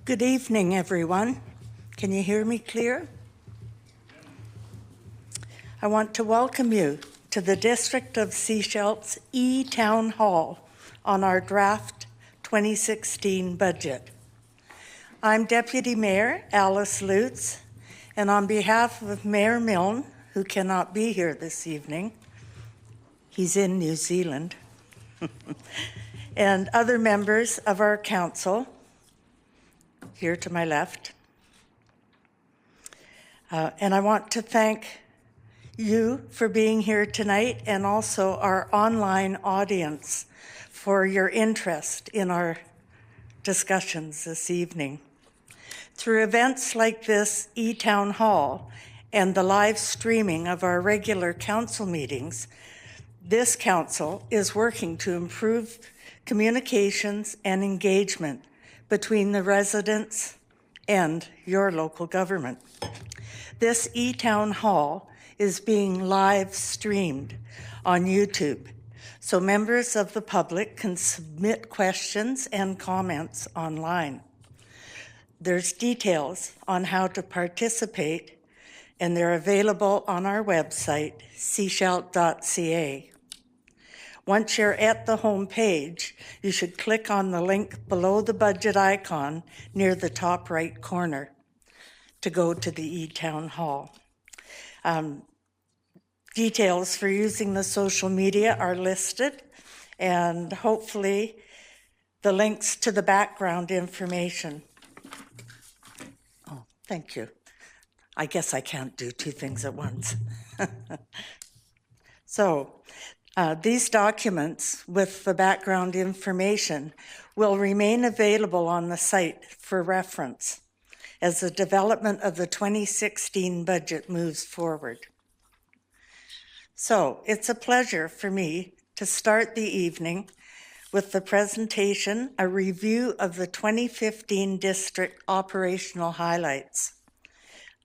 Good evening, everyone. Can you hear me clear? I want to welcome you to the District of Sechelt E-Town Hall on our draft 2016 budget. I'm Deputy Mayor Alice Lutz, and on behalf of Mayor Milne, who cannot be here this evening, he's in New Zealand, and other members of our council, here to my left. And I want to thank you for being here tonight, and also our online audience for your interest in our discussions this evening. Through events like this E-Town Hall and the live streaming of our regular council meetings, this council is working to improve communications and engagement between the residents and your local government. This E-Town Hall is being live streamed on YouTube, so members of the public can submit questions and comments online. There's details on how to participate, and they're available on our website, sechelt.ca. Once you're at the home page, you should click on the link below the budget icon near the top right corner to go to the E-Town Hall. Details for using the social media are listed, and hopefully the links to the background information. Oh, thank you. I guess I can't do two things at once. So, these documents with the background information will remain available on the site for reference as the development of the 2016 budget moves forward. So it's a pleasure for me to start the evening with the presentation, a review of the 2015 district operational highlights.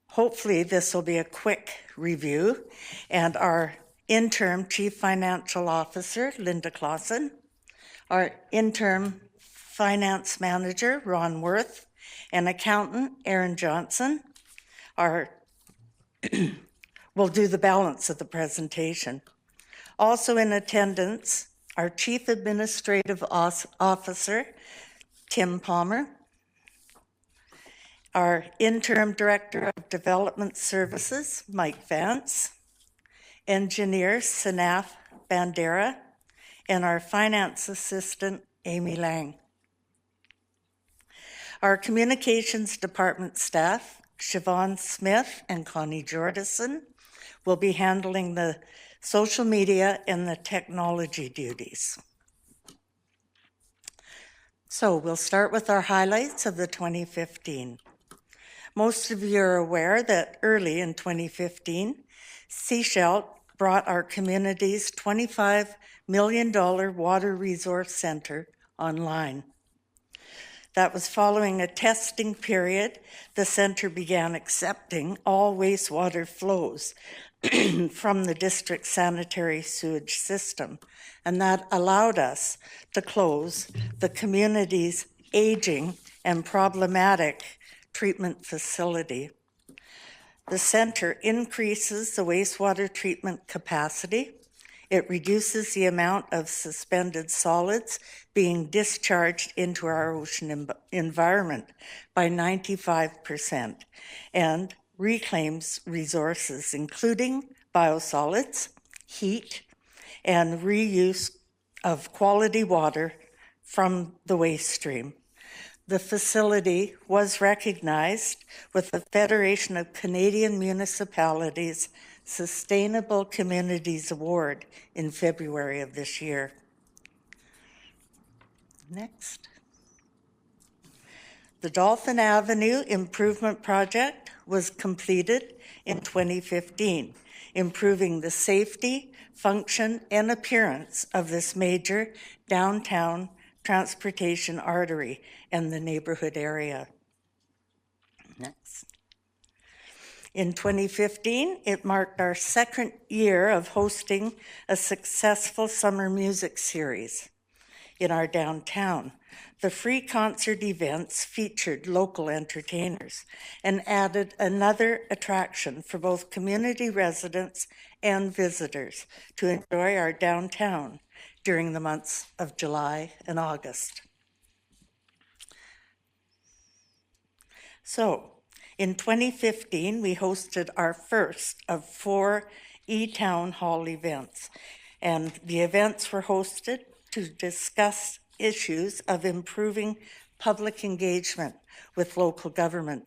Hopefully this will be a quick review, and our Interim Chief Financial Officer, Linda Clausen, our Interim Finance Manager, Ron Worth, and Accountant, Aaron Johnson, will do the balance of the presentation. Also in attendance, our Chief Administrative Officer, Tim Palmer, our Interim Director of Development Services, Mike Vance, Engineer Sanaf Bandera, and our Finance Assistant, Amy Lang. Our Communications Department staff, Siobhan Smith and Connie Jordison, will be handling the social media and the technology duties. So we'll start with our highlights of the 2015. Most of you are aware that early in 2015, Sechelt brought our community's $25 million water resource center online. That was following a testing period. The center began accepting all wastewater flows from the district sanitary sewage system, and that allowed us to close the community's aging and problematic treatment facility. The center increases the wastewater treatment capacity. It reduces the amount of suspended solids being discharged into our ocean environment by 95% and reclaims resources, including biosolids, heat, and reuse of quality water from the waste stream. The facility was recognized with the Federation of Canadian Municipalities Sustainable Communities Award in February of this year. Next. The Dolphin Avenue Improvement Project was completed in 2015, improving the safety, function, and appearance of this major downtown transportation artery and the neighborhood area. Next. In 2015, it marked our second year of hosting a successful summer music series. in our downtown. The free concert events featured local entertainers and added another attraction for both community residents and visitors to enjoy our downtown during the months of July and August. So, in 2015, we hosted our first of 4 e-town hall events, and the events were hosted to discuss issues of improving public engagement with local government.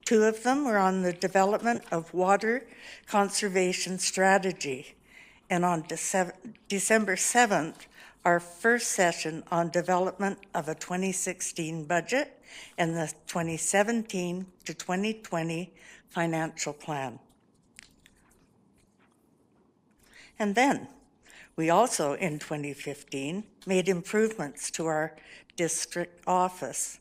2 of them were on the development of water conservation strategy, and on December 7th, our first session on development of a 2016 budget and the 2017 to 2020 financial plan. And then we also, in 2015, made improvements to our district office.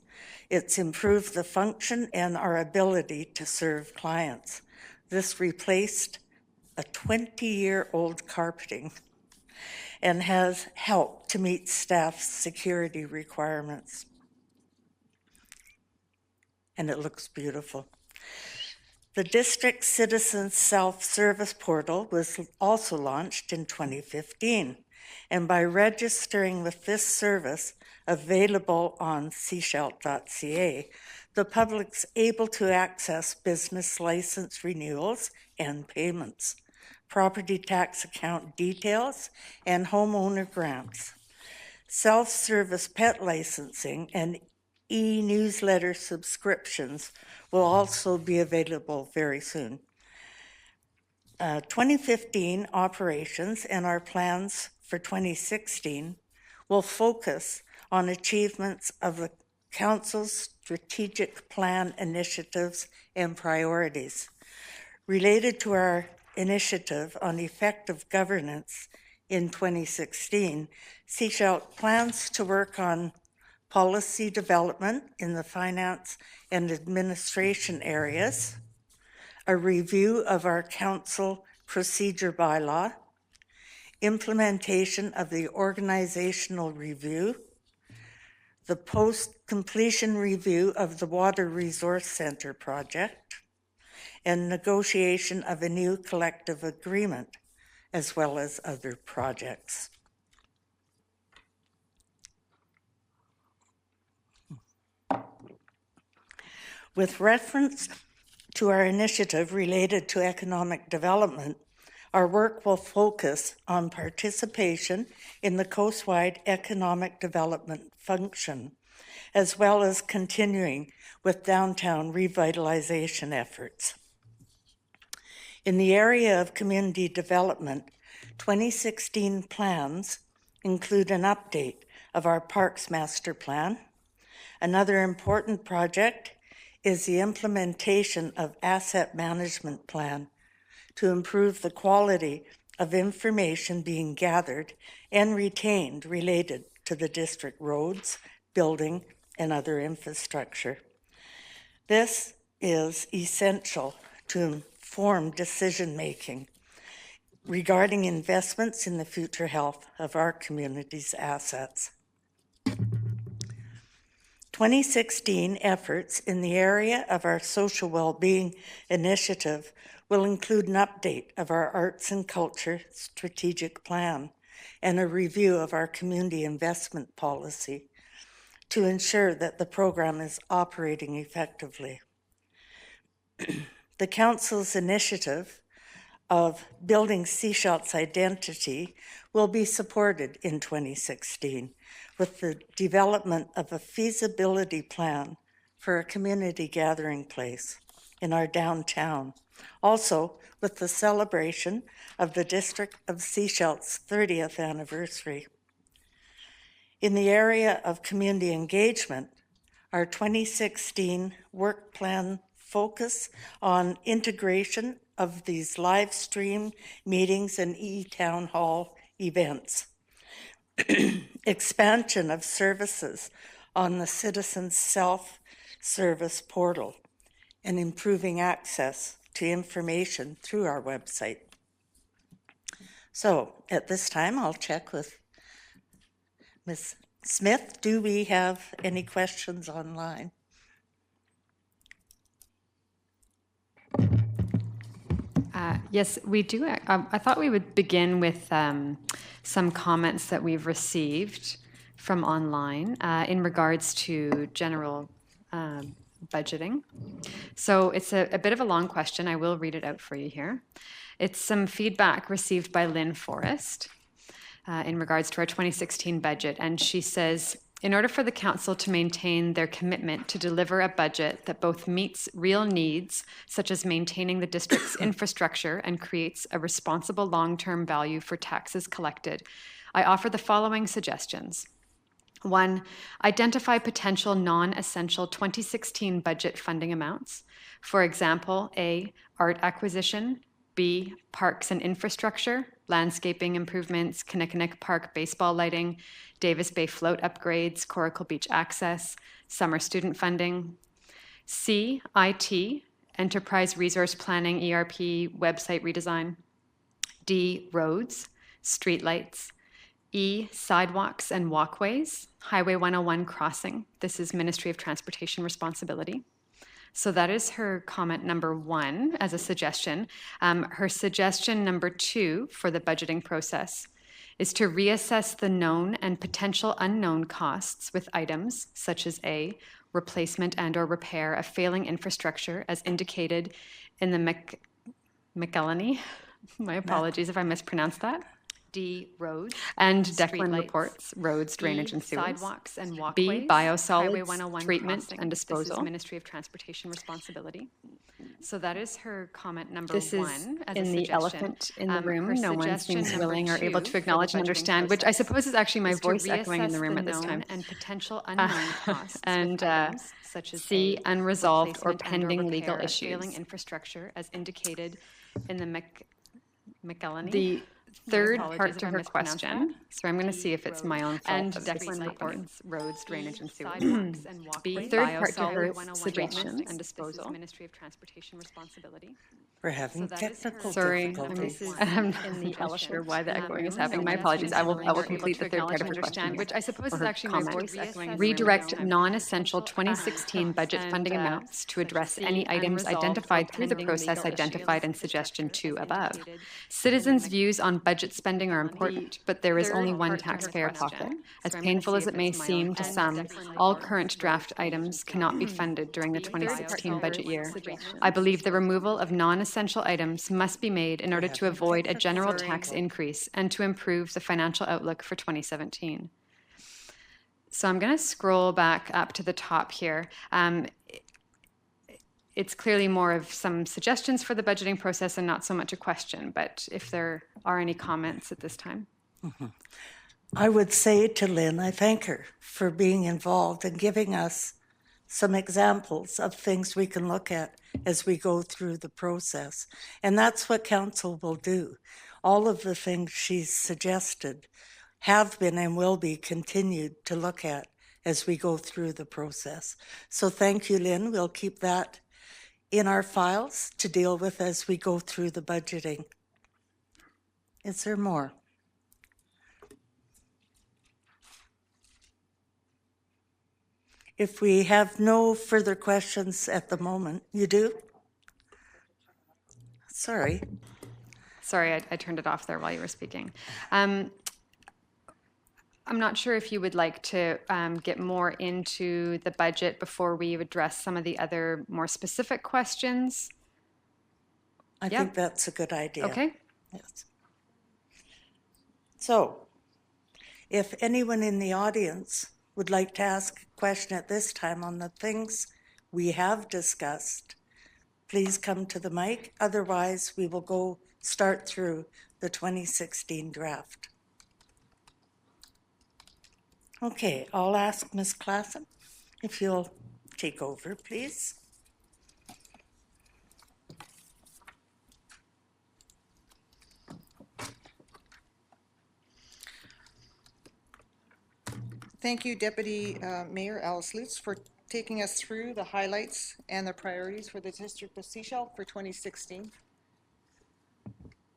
It's improved the function and our ability to serve clients. This replaced a 20-year-old carpeting and has helped to meet staff's security requirements. And it looks beautiful. The district citizen self-service portal was also launched in 2015, and by registering with this service available on seashelt.ca, the public's able to access business license renewals and payments, property tax account details, and homeowner grants. Self-service pet licensing and e-newsletter subscriptions will also be available very soon. 2015 operations and our plans for 2016 will focus on achievements of the Council's strategic plan initiatives and priorities. Related to our initiative on effective governance in 2016, Seashelt plans to work on policy development in the finance and administration areas, a review of our council procedure bylaw, implementation of the organizational review, the post-completion review of the Water Resource Center project, and negotiation of a new collective agreement, as well as other projects. With reference to our initiative related to economic development, our work will focus on participation in the coastwide economic development function, as well as continuing with downtown revitalization efforts. In the area of community development, 2016 plans include an update of our Parks Master Plan. Another important project is the implementation of asset management plan to improve the quality of information being gathered and retained related to the district roads, building, and other infrastructure. This is essential to inform decision-making regarding investments in the future health of our community's assets. 2016 efforts in the area of our social well-being initiative will include an update of our arts and culture strategic plan and a review of our community investment policy to ensure that the program is operating effectively. The Council's initiative of building Seashelt's identity will be supported in 2016 with the development of a feasibility plan for a community gathering place in our downtown. Also, with the celebration of the District of Seashelt's 30th anniversary. In the area of community engagement, our 2016 work plan focus on integration of these live stream meetings and e-town hall events, expansion of services on the citizen self-service portal, and improving access to information through our website. So at this time, I'll check with Ms. Smith, do we have any questions online? Yes, we do. I thought we would begin with some comments that we've received from online in regards to general budgeting. So it's a bit of a long question. I will read it out for you here. It's some feedback received by Lynn Forrest in regards to our 2016 budget. And she says, in order for the council to maintain their commitment to deliver a budget that both meets real needs, such as maintaining the district's infrastructure and creates a responsible long-term value for taxes collected, I offer the following suggestions. 1, identify potential non-essential 2016 budget funding amounts. For example, A, art acquisition, B, parks and infrastructure, landscaping improvements, Kinnickinnick Park baseball lighting, Davis Bay float upgrades, Coracle Beach access, summer student funding. C, IT, enterprise resource planning, ERP, website redesign. D, roads, streetlights. E, sidewalks and walkways, Highway 101 crossing. This is Ministry of Transportation responsibility. So that is her comment number 1 as a suggestion. Her suggestion number 2 for the budgeting process is to reassess the known and potential unknown costs with items such as A, replacement and or repair of failing infrastructure as indicated in the McElhenney. My apologies if I mispronounced that. D, roads and Declan reports, roads, drainage, and sewers. Sidewalks and walkways. B, biosolids, treatment and disposal. This is Ministry of Transportation responsibility. So that is her comment number 1. This is in the elephant in the room. No one seems willing or able to acknowledge and understand, which I suppose is actually my voice echoing in the room at this time. And potential unknown costs and such as C, unresolved or pending legal issues. Failing infrastructure as indicated in the McElhenney. The third part to her question, so I'm going to see if it's my own fault. And Declan reports, roads, drainage, and sewers. B, third part to her suggestion and disposal. Ministry of Transportation responsibility. We're having technical difficulties. I'm not sure why the echoing is happening. My apologies. I will complete the third part of her question, which I suppose is actually my voice echoing. Redirect non-essential 2016 budget funding amounts to address any items identified through the process identified in suggestion 2 above. Citizens' views on budget spending are important, but there is only one taxpayer pocket. As painful as it may seem to some, all current draft items cannot be funded during the 2016 budget year. I believe the removal of non-essential items must be made in order to avoid a general tax increase and to improve the financial outlook for 2017. So I'm going to scroll back up to the top here. It's clearly more of some suggestions for the budgeting process and not so much a question, but if there are any comments at this time. I would say to Lynn, I thank her for being involved and giving us some examples of things we can look at as we go through the process. And that's what council will do. All of the things she's suggested have been and will be continued to look at as we go through the process. So thank you, Lynn. We'll keep that in our files to deal with as we go through the budgeting. Is there more? If we have no further questions at the moment, you do? Sorry. Sorry, I turned it off there while you were speaking. I'm not sure if you would like to get more into the budget before we address some of the other more specific questions. I think that's a good idea. Okay. Yes. So, if anyone in the audience would like to ask a question at this time on the things we have discussed, please come to the mic. Otherwise, we will go start through the 2016 draft. Okay, I'll ask Ms. Klassen if you'll take over, please. Thank you, Deputy Mayor Alice Lutz, for taking us through the highlights and the priorities for the District of Sechelt for 2016.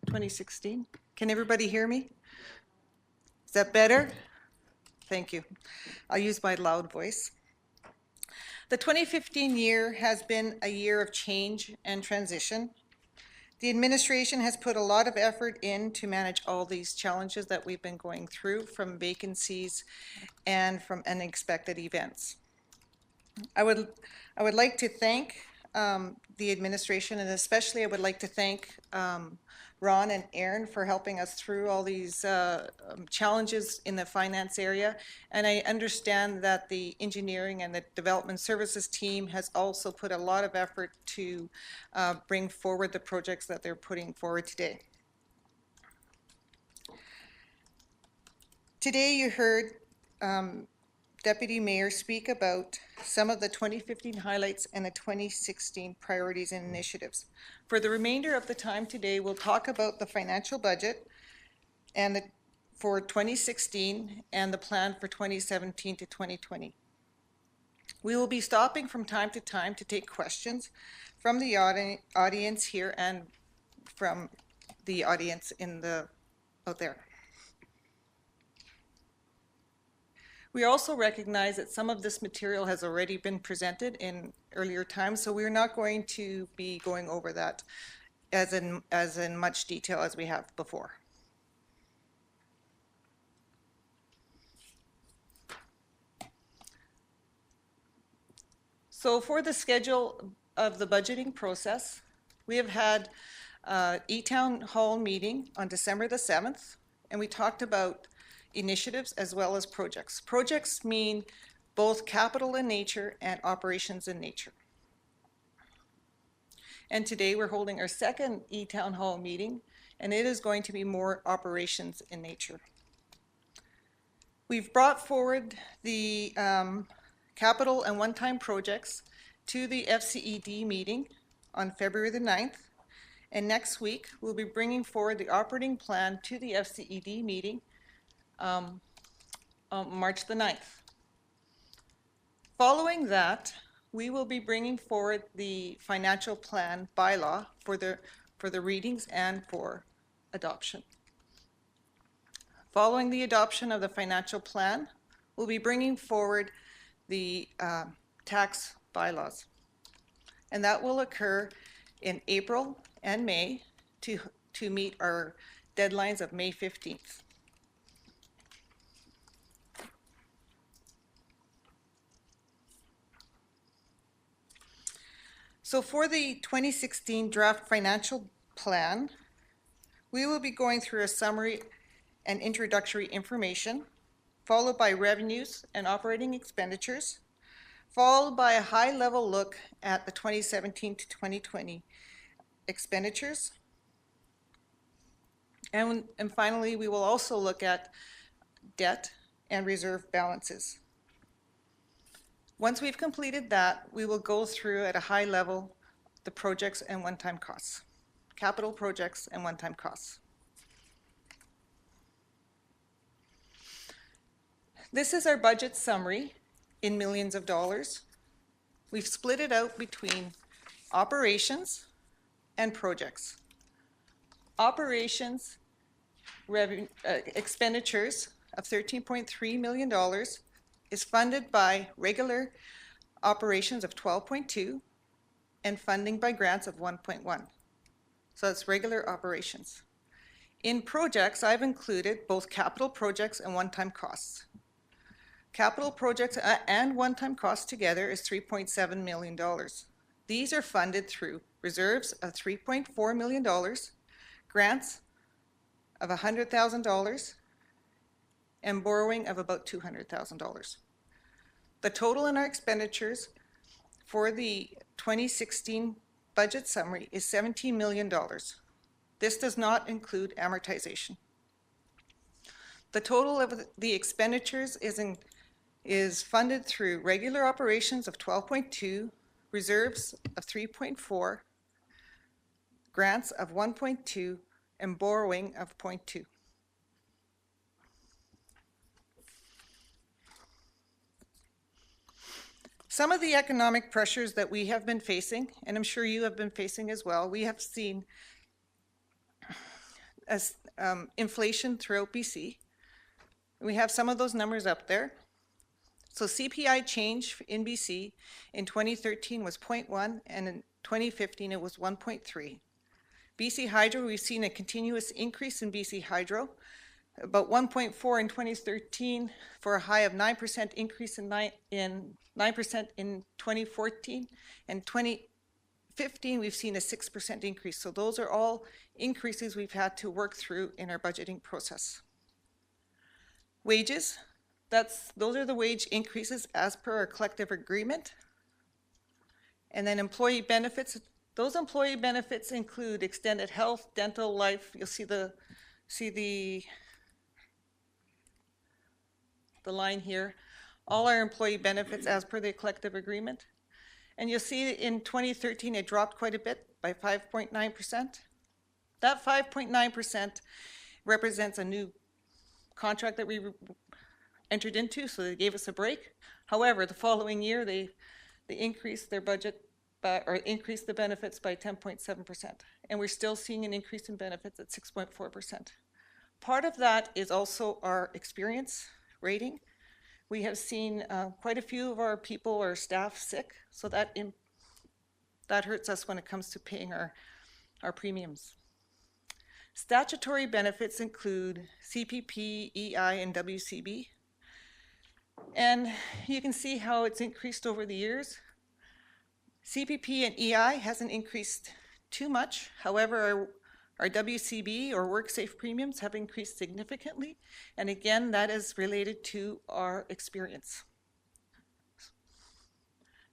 2016? Can everybody hear me? Is that better? Thank you. I'll use my loud voice. The 2015 year has been a year of change and transition. The administration has put a lot of effort in to manage all these challenges that we've been going through, from vacancies and from unexpected events. I would like to thank the administration, and especially I would like to thank Ron and Aaron for helping us through all these challenges in the finance area. And I understand that the engineering and the development services team has also put a lot of effort to bring forward the projects that they're putting forward today. Today you heard Deputy Mayor speak about some of the 2015 highlights and the 2016 priorities and initiatives. For the remainder of the time today, we'll talk about the financial budget and for 2016 and the plan for 2017 to 2020. We will be stopping from time to time to take questions from the audience here and from the audience out there. We also recognize that some of this material has already been presented in earlier times, so we're not going to be going over that as in much detail as we have before. So for the schedule of the budgeting process, we have had E-Town Hall meeting on December the 7th, and we talked about initiatives as well as projects. Projects mean both capital in nature and operations in nature. And today we're holding our second E-Town Hall meeting, and it is going to be more operations in nature. We've brought forward the capital and one-time projects to the FCED meeting on February the 9th, and next week we'll be bringing forward the operating plan to the FCED meeting on March the 9th. Following that, we will be bringing forward the financial plan bylaw for the readings and for adoption. Following the adoption of the financial plan, we'll be bringing forward the tax bylaws. And that will occur in April and May to meet our deadlines of May 15th. So for the 2016 draft financial plan, we will be going through a summary and introductory information, followed by revenues and operating expenditures, followed by a high-level look at the 2017 to 2020 expenditures. And finally, we will also look at debt and reserve balances. Once we've completed that, we will go through at a high level the projects and one-time costs, capital projects and one-time costs. This is our budget summary in millions of dollars. We've split it out between operations and projects. Operations expenditures of $13.3 million is funded by regular operations of 12.2 and funding by grants of 1.1. So that's regular operations. In projects, I've included both capital projects and one-time costs. Capital projects and one-time costs together is $3.7 million. These are funded through reserves of $3.4 million, grants of $100,000, and borrowing of about $200,000. The total in our expenditures for the 2016 budget summary is $17 million. This does not include amortization. The total of the expenditures is funded through regular operations of 12.2, reserves of 3.4, grants of 1.2, and borrowing of 0.2. Some of the economic pressures that we have been facing, and I'm sure you have been facing as well, we have seen as inflation throughout BC. We have some of those numbers up there. So CPI change in BC in 2013 was 0.1, and in 2015 it was 1.3. BC Hydro, we've seen a continuous increase in BC Hydro, about 1.4 in 2013 for a high of 9% increase in 9% in 2014, and 2015 we've seen a 6% increase. So those are all increases we've had to work through in our budgeting process. Wages, those are the wage increases as per our collective agreement. And then employee benefits, those employee benefits include extended health, dental, life. You'll see the line here. All our employee benefits as per the collective agreement. And you'll see in 2013 it dropped quite a bit by 5.9%. That 5.9% represents a new contract that we entered into, so they gave us a break. However, the following year they increased their budget or increased the benefits by 10.7%, and we're still seeing an increase in benefits at 6.4%. Part of that is also our experience rating. We have seen quite a few of our people or staff sick, so that hurts us when it comes to paying our premiums. Statutory benefits include CPP, EI, and WCB. And you can see how it's increased over the years. CPP and EI hasn't increased too much. However, our WCB or WorkSafe premiums have increased significantly. And again, that is related to our experience.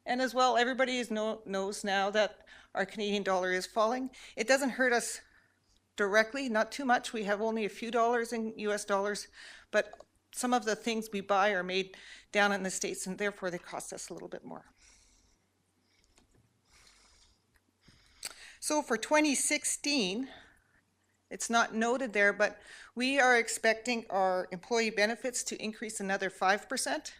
And as well, everybody knows now that our Canadian dollar is falling. It doesn't hurt us directly, not too much. We have only a few dollars in US dollars, but some of the things we buy are made down in the States, and therefore they cost us a little bit more. So for 2016, it's not noted there, but we are expecting our employee benefits to increase another 5%.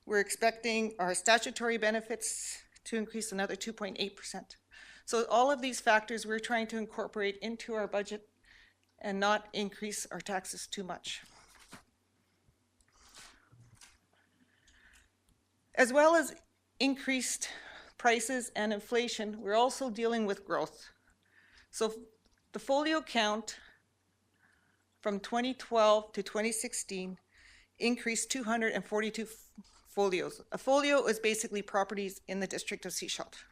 We're expecting our statutory benefits to increase another 2.8%. So all of these factors we're trying to incorporate into our budget and not increase our taxes too much. As well as increased prices and inflation, we're also dealing with growth. So the folio count from 2012 to 2016 increased 242 folios. A folio is basically properties in the district of Sechelt.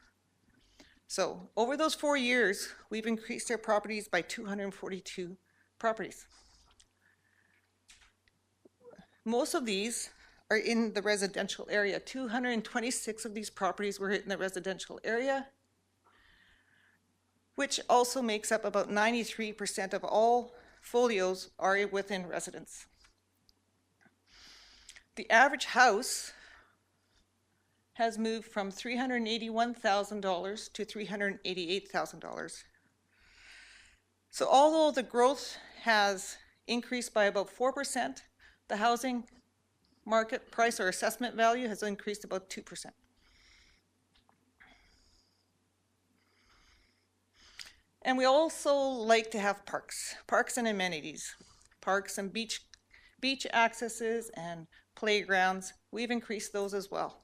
So over those 4 years, we've increased our properties by 242 properties. Most of these are in the residential area. 226 of these properties were in the residential area, which also makes up about 93% of all folios are within residence. The average house has moved from $381,000 to $388,000. So although the growth has increased by about 4%, the housing market price or assessment value has increased about 2%. And we also like to have parks and amenities, parks and beach accesses and playgrounds. We've increased those as well.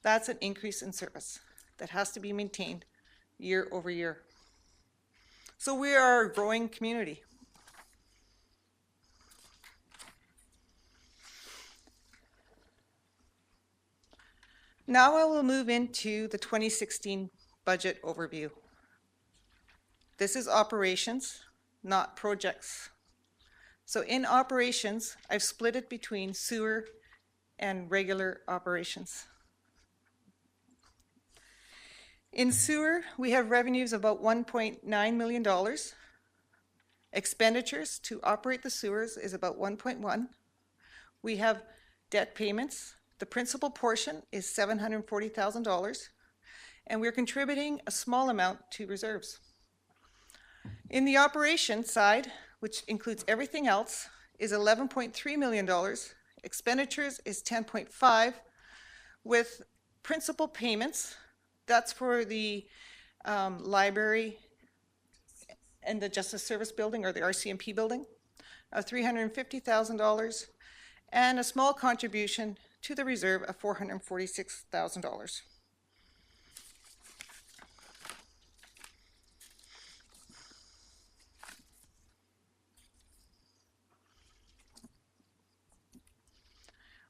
That's an increase in service that has to be maintained year over year. So we are a growing community. Now I will move into the 2016 budget overview. This is operations, not projects. So in operations, I've split it between sewer and regular operations. In sewer, we have revenues of about $1.9 million. Expenditures to operate the sewers is about 1.1. We have debt payments. The principal portion is $740,000, and we're contributing a small amount to reserves. In the operations side, which includes everything else, is $11.3 million. Expenditures is 10.5, with principal payments. That's for the library and the Justice Service Building, or the RCMP building. of $350,000 and a small contribution to the reserve of $446,000.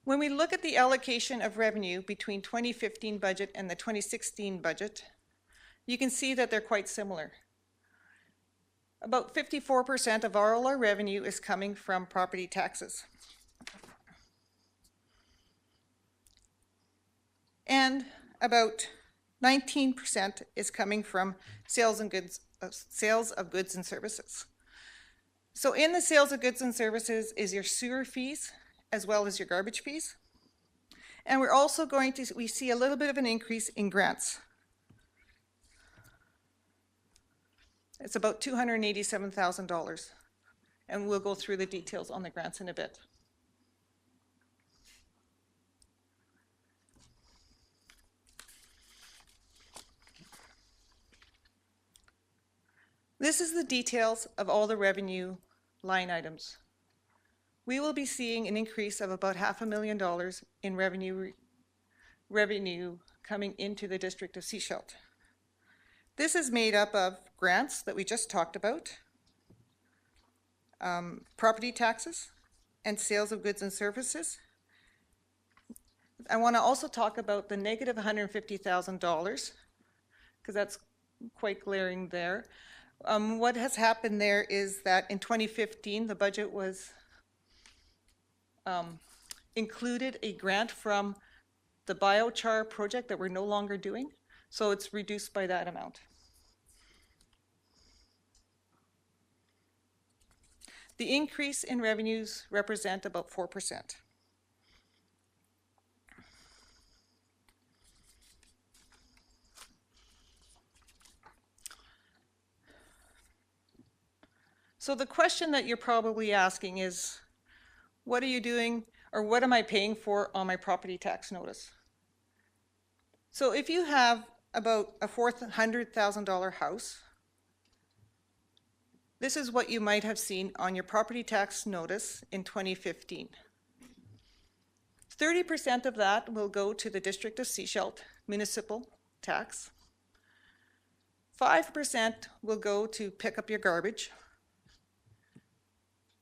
When we look at the allocation of revenue between 2015 budget and the 2016 budget, you can see that they're quite similar. About 54% of all our revenue is coming from property taxes. And about 19% is coming from sales of goods and services. So in the sales of goods and services is your sewer fees, as well as your garbage fees. And we're also we see a little bit of an increase in grants. It's about $287,000. And we'll go through the details on the grants in a bit. This is the details of all the revenue line items. We will be seeing an increase of about $500,000 in revenue coming into the District of Sechelt. This is made up of grants that we just talked about, property taxes, and sales of goods and services. I want to also talk about the negative $150,000, because that's quite glaring there. What has happened there is that in 2015, the budget was included a grant from the biochar project that we're no longer doing, so it's reduced by that amount. The increase in revenues represent about 4%. So the question that you're probably asking is, what are you doing, or what am I paying for on my property tax notice? So if you have about a $400,000 house, this is what you might have seen on your property tax notice in 2015. 30% of that will go to the District of Sechelt municipal tax. 5% will go to pick up your garbage.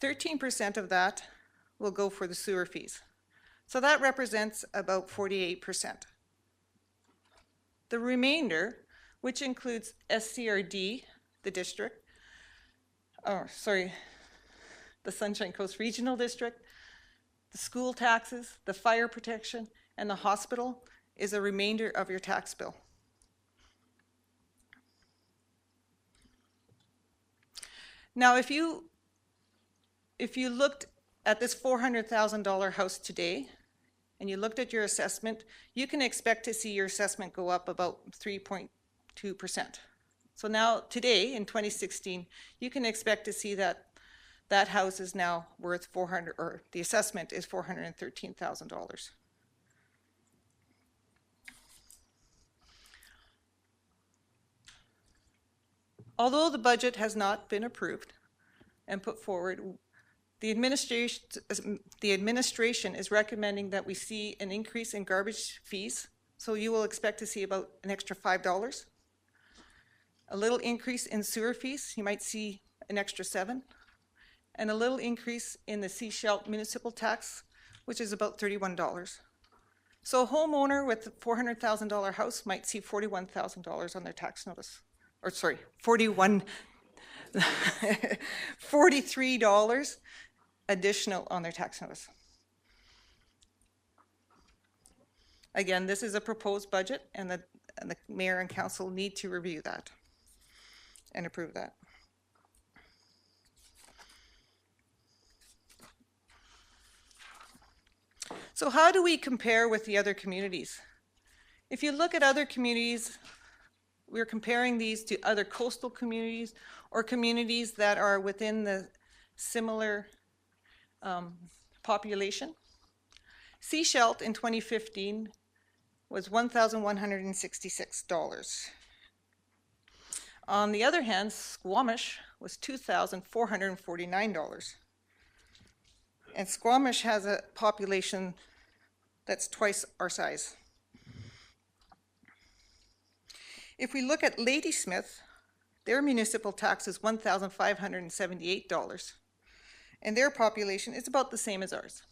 13% of that will go for the sewer fees. So that represents about 48%. The remainder, which includes SCRD, the district, the Sunshine Coast Regional District, the school taxes, the fire protection, and the hospital, is a remainder of your tax bill. Now, if you looked at this $400,000 house today, and you looked at your assessment, you can expect to see your assessment go up about 3.2%. So now, today, in 2016, you can expect to see that that house is now worth the assessment is $413,000. Although the budget has not been approved and put forward, the administration is recommending that we see an increase in garbage fees. So you will expect to see about an extra $5. A little increase in sewer fees, you might see an extra $7. And a little increase in the Sechelt municipal tax, which is about $31. So a homeowner with a $400,000 house might see $41,000 on their tax notice. Or sorry, $43 additional on their tax notice. Again, this is a proposed budget, and the mayor and council need to review that and approve that. So how do we compare with the other communities? If you look at other communities, we're comparing these to other coastal communities or communities that are within the similar population. Sechelt in 2015 was $1,166. On the other hand, Squamish was $2,449. And Squamish has a population that's twice our size. If we look at Ladysmith, their municipal tax is $1,578, and their population is about the same as ours.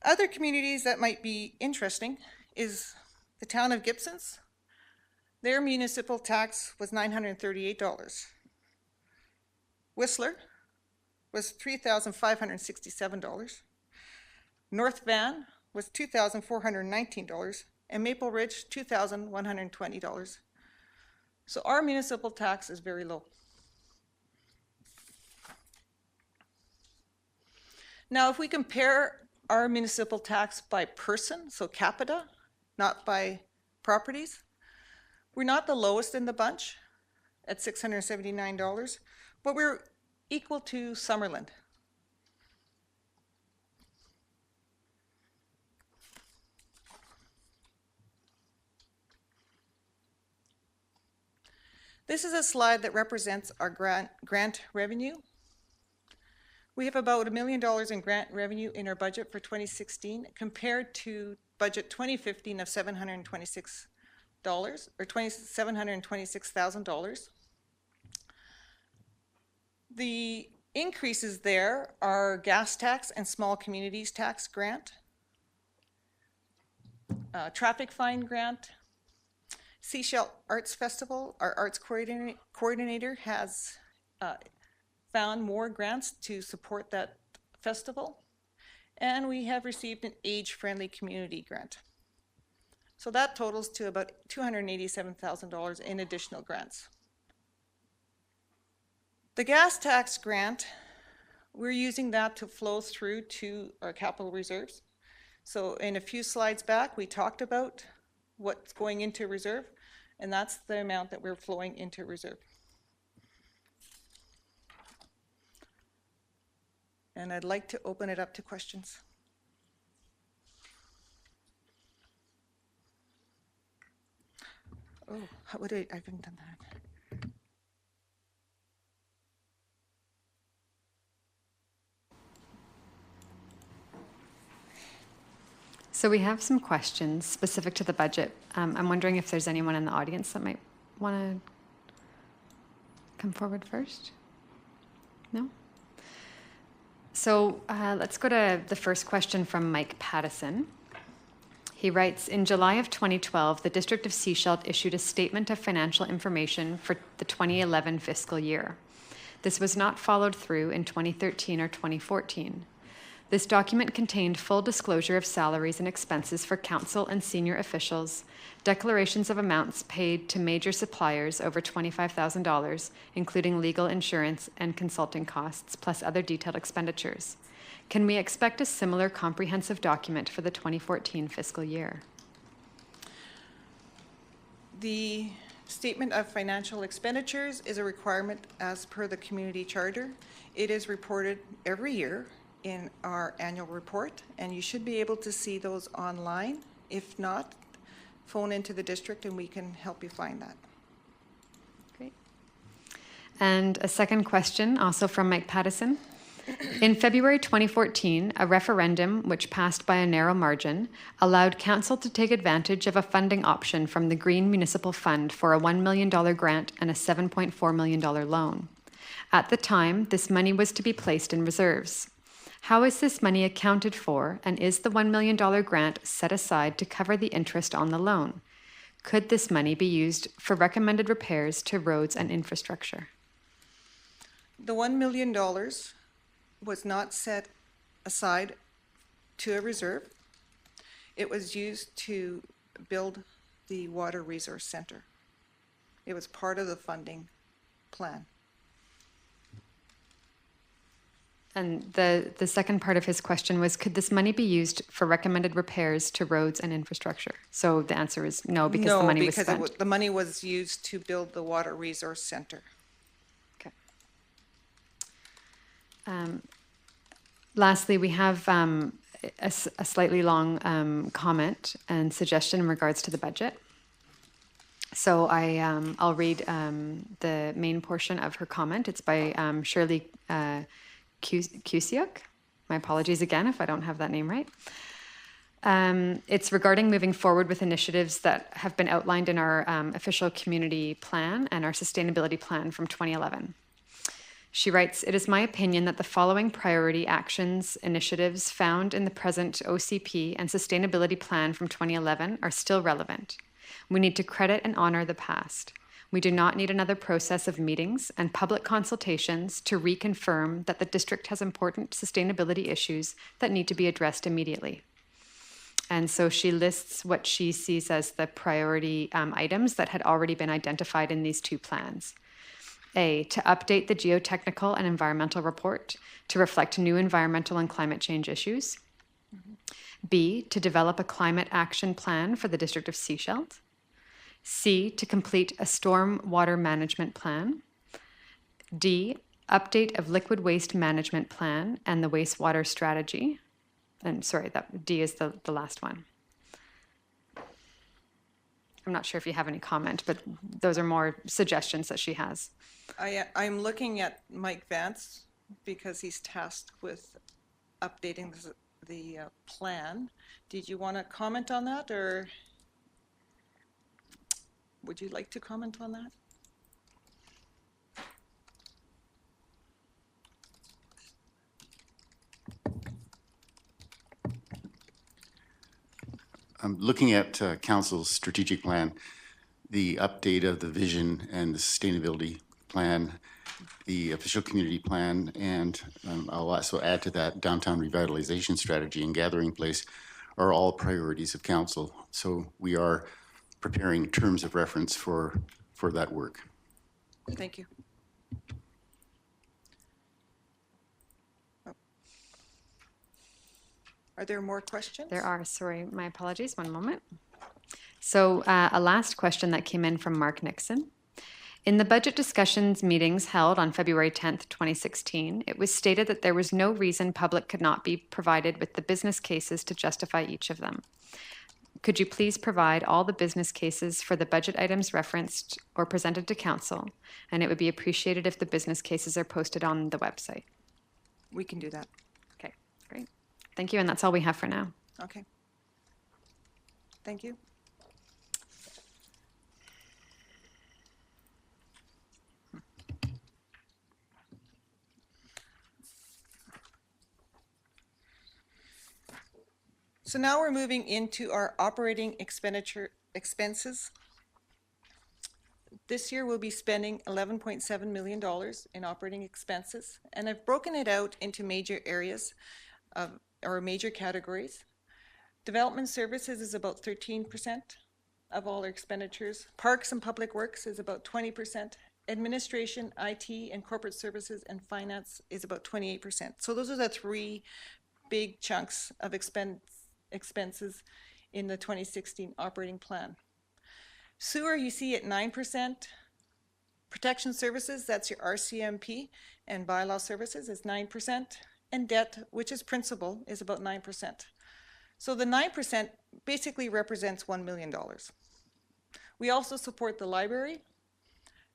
Other communities that might be interesting is the town of Gibsons. Their municipal tax was $938. Whistler was $3,567. North Van was $2,419, and Maple Ridge $2,120. So our municipal tax is very low. Now, if we compare our municipal tax by person, so capita, not by properties, we're not the lowest in the bunch at $679, but we're equal to Summerland. This is a slide that represents our grant revenue. We have about $1 million in grant revenue in our budget for 2016 compared to budget 2015 of $726 or $726,000. The increases there are gas tax and small communities tax grant, traffic fine grant, Seashell Arts Festival. Our arts coordinator has found more grants to support that festival, and we have received an age-friendly community grant. So that totals to about $287,000 in additional grants. The gas tax grant, we're using that to flow through to our capital reserves. So in a few slides back, we talked about what's going into reserve, and that's the amount that we're flowing into reserve. And I'd like to open it up to questions. Oh, I haven't done that. So we have some questions specific to the budget. I'm wondering if there's anyone in the audience that might want to come forward first? No? So let's go to the first question from Mike Pattison. He writes, in July of 2012, the District of Sechelt issued a statement of financial information for the 2011 fiscal year. This was not followed through in 2013 or 2014. This document contained full disclosure of salaries and expenses for council and senior officials, declarations of amounts paid to major suppliers over $25,000, including legal, insurance, and consulting costs, plus other detailed expenditures. Can we expect a similar comprehensive document for the 2014 fiscal year? The Statement of Financial Expenditures is a requirement as per the community charter. It is reported every year in our annual report, and you should be able to see those online. If not, phone into the district and we can help you find that. Great. And a second question, also from Mike Pattison. In February 2014, a referendum, which passed by a narrow margin, allowed council to take advantage of a funding option from the Green Municipal Fund for a $1 million grant and a $7.4 million loan. At the time, this money was to be placed in reserves. How is this money accounted for, and is the $1 million grant set aside to cover the interest on the loan? Could this money be used for recommended repairs to roads and infrastructure? The $1 million was not set aside to a reserve. It was used to build the Water Resource Center. It was part of the funding plan. And the second part of his question was, could this money be used for recommended repairs to roads and infrastructure? So the answer is no, because the money was spent. No, because the money was used to build the Water Resource Center. Okay. Lastly, we have a slightly long comment and suggestion in regards to the budget. So I'll read the main portion of her comment. It's by Shirley Cusiuk. My apologies again if I don't have that name right. It's regarding moving forward with initiatives that have been outlined in our official community plan and our sustainability plan from 2011. She writes, "It is my opinion that the following priority actions initiatives found in the present OCP and sustainability plan from 2011 are still relevant. We need to credit and honor the past. We do not need another process of meetings and public consultations to reconfirm that the district has important sustainability issues that need to be addressed immediately." And so she lists what she sees as the priority items that had already been identified in these two plans. A, to update the geotechnical and environmental report to reflect new environmental and climate change issues. B, to develop a climate action plan for the District of Sechelt. C, to complete a storm water management plan. D, update of liquid waste management plan and the wastewater strategy. And sorry, that D is the last one. I'm not sure if you have any comment, but those are more suggestions that she has. I'm looking at Mike Vance because he's tasked with updating the plan. Did you want to comment on that, or would you like to comment on that? I'm looking at Council's strategic plan, the update of the vision and the sustainability plan, the official community plan, and I'll also add to that downtown revitalization strategy and gathering place are all priorities of Council. So we are preparing terms of reference for that work. Thank you. Are there more questions? There are, sorry, my apologies, one moment. So a last question that came in from Mark Nixon. In the budget discussions meetings held on February 10th, 2016, it was stated that there was no reason public could not be provided with the business cases to justify each of them. Could you please provide all the business cases for the budget items referenced or presented to Council? And it would be appreciated if the business cases are posted on the website. We can do that. Okay, great. Thank you, and that's all we have for now. Okay. Thank you. So now we're moving into our operating expenses. This year we'll be spending $11.7 million in operating expenses, and I've broken it out into major areas or major categories. Development services is about 13% of all our expenditures. Parks and public works is about 20%. Administration, IT, and corporate services and finance is about 28%. So those are the three big chunks of expenses in the 2016 operating plan. Sewer, you see at 9%. Protection services, that's your RCMP, and bylaw services is 9%. And debt, which is principal, is about 9%. So the 9% basically represents $1 million. We also support the library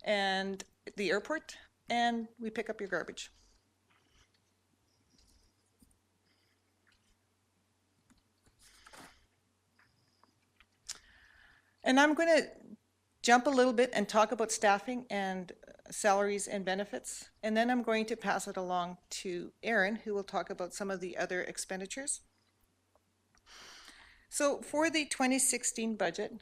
and the airport, and we pick up your garbage. And I'm going to jump a little bit and talk about staffing and salaries and benefits, and then I'm going to pass it along to Aaron, who will talk about some of the other expenditures. So for the 2016 budget,